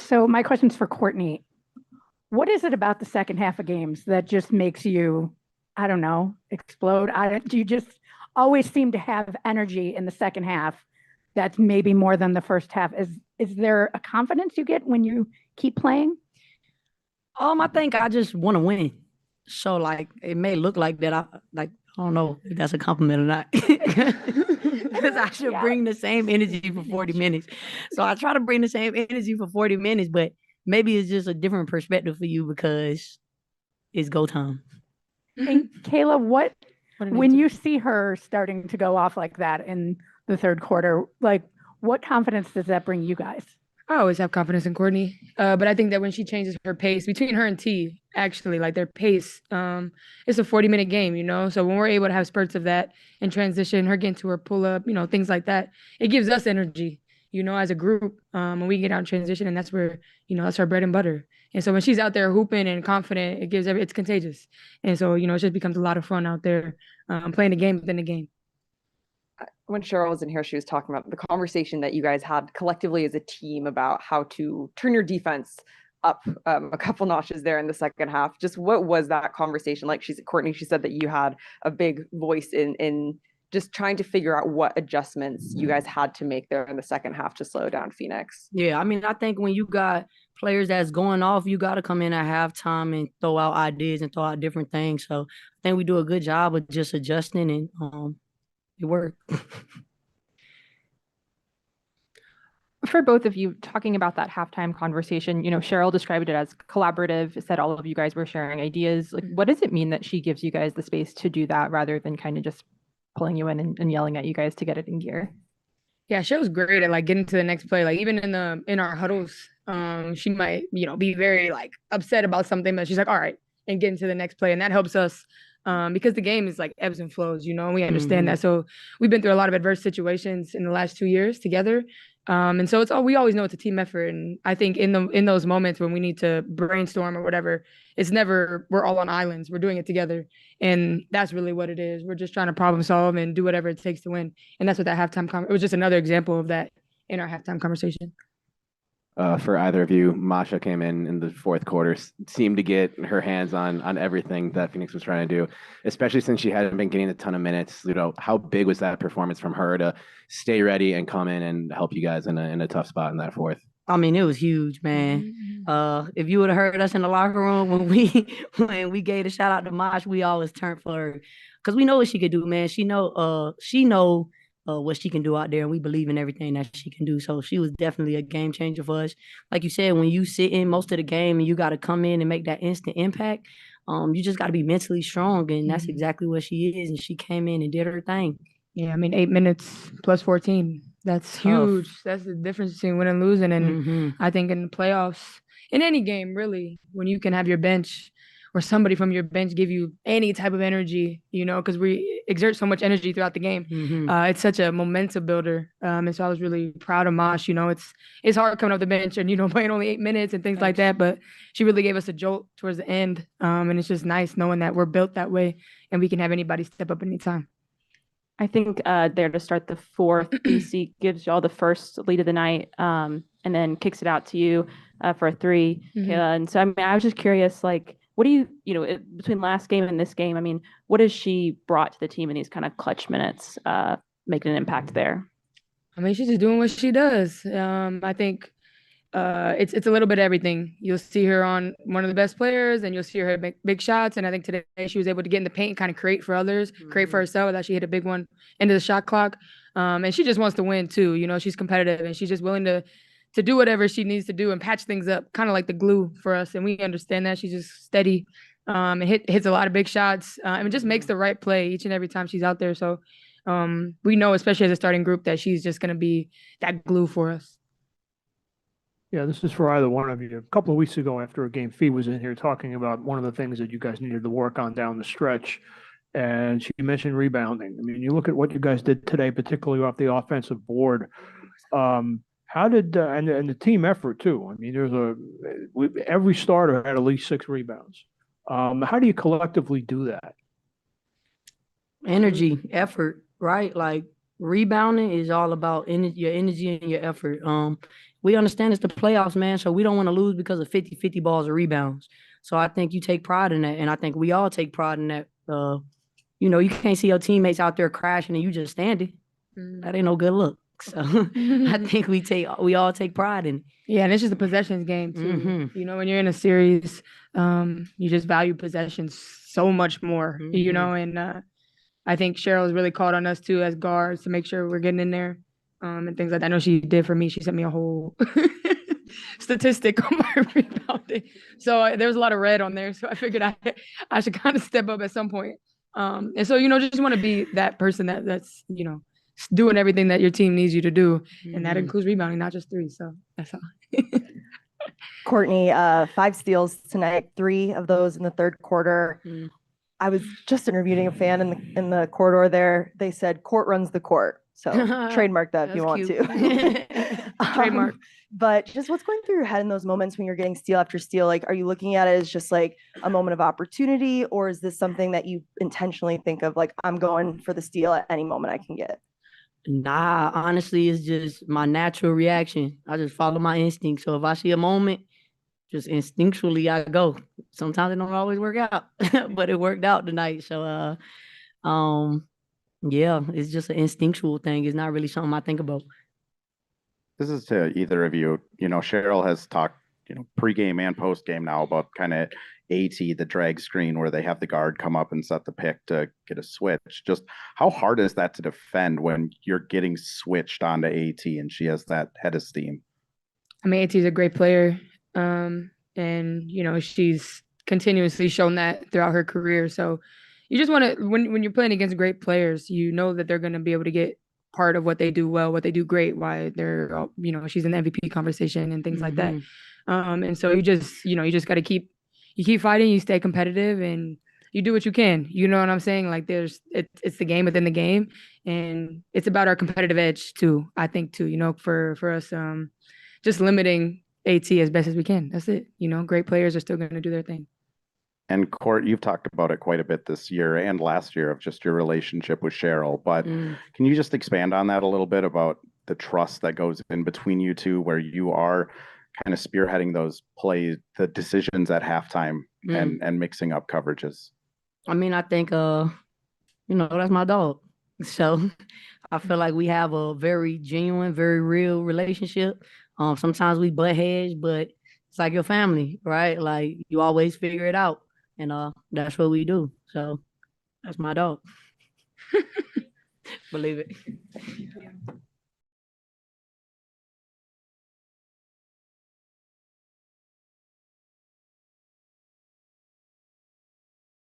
So my question's for Courtney. What is it about the second half of games that just makes you, I don't know, explode? Do you just always seem to have energy in the second half that's maybe more than the first half? Is there a confidence you get when you keep playing? I think I just want to win. So like it may look like that. I don't know if that's a compliment or not. Because I should Yeah. bring the same energy for 40 minutes. So I try to bring the same energy for 40 minutes, but maybe it's just a different perspective for you because it's go time. And Kayla, What an when answer. you see her starting to go off like that in the third quarter, like what confidence does that bring you guys? I always have confidence in Courtney, but I think that when she changes her pace between her and T, actually, like their pace, it's a 40-minute game, you know. So when we're able to have spurts of that and transition, her getting to her pull up, you know, things like that, it gives us energy, you know, as a group. When we get out in transition, and that's where, you know, that's our bread and butter. And so when she's out there hooping and confident, it's contagious. And so, you know, it just becomes a lot of fun out there playing the game within the game. When Cheryl was in here, she was talking about the conversation that you guys had collectively as a team about how to turn your defense up a couple notches there in the second half. Just what was that conversation like? Courtney, she said that you had a big voice in just trying to figure out what adjustments you guys had to make there in the second half to slow down Phoenix. Yeah, I mean, I think when you got players that's going off, you got to come in at halftime and throw out ideas and throw out different things. So I think we do a good job of just adjusting and it worked. For both of you, talking about that halftime conversation, Cheryl described it as collaborative, said all of you guys were sharing ideas. Like, what does it mean that she gives you guys the space to do that rather than kind of just pulling you in and yelling at you guys to get it in gear? Yeah, Cheryl's great at like getting to the next play. Like even in our huddles, she might, be very like upset about something, but she's like, all right, and getting to the next play. And that helps us because the game is like ebbs and flows, and we understand that. So we've been through a lot of adverse situations in the last 2 years together. And so we always know it's a team effort. And I think in those moments when we need to brainstorm or whatever, it's never we're all on islands. We're doing it together. And that's really what it is. We're just trying to problem solve and do whatever it takes to win. And that's what that it was just another example of that in our halftime conversation. For either of you, Masha came in the fourth quarter, seemed to get her hands on everything that Phoenix was trying to do, especially since she hadn't been getting a ton of minutes. How big was that performance from her to stay ready and come in and help you guys in a tough spot in that fourth? I mean, it was huge, man. If you would have heard us in the locker room when we gave a shout out to Mosh, we always turned for her because we know what she could do, man. She know what she can do out there, and we believe in everything that she can do. So she was definitely a game changer for us. Like you said, when you sit in most of the game and you got to come in and make that instant impact, you just got to be mentally strong, and that's exactly what she is. And she came in and did her thing. Yeah, I mean, 8 minutes plus 14. That's huge. That's the difference between winning and losing. And I think in the playoffs, in any game, really, when you can have your bench or somebody from your bench give you any type of energy, because we exert so much energy throughout the game. It's such a momentum builder. And so I was really proud of Mosh. It's hard coming off the bench and, playing only 8 minutes and things like that. But she really gave us a jolt towards the end. And it's just nice knowing that we're built that way and we can have anybody step up anytime. I think there to start the fourth, BC gives y'all the first lead of the night and then kicks it out to you for a three. And so, I mean, I was just curious, like, what do you, between last game and this game, I mean, what has she brought to the team in these kind of clutch minutes, making an impact there? I mean, she's just doing what she does. I think it's a little bit of everything. You'll see her on one of the best players and you'll see her make big shots. And I think today she was able to get in the paint and kind of create for others, create for herself. That she hit a big one into the shot clock. And she just wants to win too. She's competitive and she's just willing to do whatever she needs to do and patch things up, kind of like the glue for us. And we understand that. She's just steady and hits a lot of big shots and just makes the right play each and every time she's out there. So we know, especially as a starting group, that she's just going to be that glue for us. Yeah, this is for either one of you. A couple of weeks ago after a game, Fee was in here talking about one of the things that you guys needed to work on down the stretch. And she mentioned rebounding. I mean, you look at what you guys did today, particularly off the offensive board. How did and the team effort too? I mean, every starter had at least 6 rebounds. How do you collectively do that? Energy, effort, right? Like Rebounding is all about your energy and your effort. We understand it's the playoffs, man, so we don't want to lose because of 50-50 balls or rebounds. So I think you take pride in that, and I think we all take pride in that. You can't see your teammates out there crashing and you just standing. That ain't no good look. So I think we all take pride in it. Yeah, and it's just a possessions game too. Mhm. When you're in a series, you just value possessions so much more. And I think Cheryl's really called on us too as guards to make sure we're getting in there, and things like that. I know she did for me. She sent me a whole statistic on my rebounding. So there was a lot of red on there. So I figured I should kind of step up at some point. And so just want to be that person that's doing everything that your team needs you to do, and that includes rebounding, not just three. So that's all. Courtney, 5 steals tonight, 3 of those in the third quarter. I was just interviewing a fan in the corridor there. They said court runs the court. So trademark that if you want to. Trademark. But just what's going through your head in those moments when you're getting steal after steal? Like, are you looking at it as just like a moment of opportunity, or is this something that you intentionally think of like, I'm going for the steal at any moment I can get? Nah, honestly, it's just my natural reaction. I just follow my instinct. So if I see a moment, just instinctually I go. Sometimes it don't always work out, but it worked out tonight. So, yeah, it's just an instinctual thing. It's not really something I think about. This is to either of you. Cheryl has talked, pregame and postgame now about kind of AT, the drag screen where they have the guard come up and set the pick to get a switch. Just how hard is that to defend when you're getting switched onto AT and she has that head of steam? I mean, AT is a great player. And she's continuously shown that throughout her career. So you just want to, when you're playing against great players, you know that they're going to be able to get part of what they do well, what they do great, why they're, she's in the MVP conversation and things like that. And so you just got to keep fighting, you stay competitive, and you do what you can. You know what I'm saying? Like it's the game within the game, and it's about our competitive edge too. I think too, for us, just limiting AT as best as we can. That's it. Great players are still going to do their thing. And Court, you've talked about it quite a bit this year and last year of just your relationship with Cheryl, but can you just expand on that a little bit about the trust that goes in between you two, where you are kind of spearheading those plays, the decisions at halftime and mixing up coverages? I mean, I think, that's my dog. So I feel like we have a very genuine, very real relationship. Sometimes we butt heads, but it's like your family, right? Like you always figure it out, and that's what we do. So that's my dog. Believe it.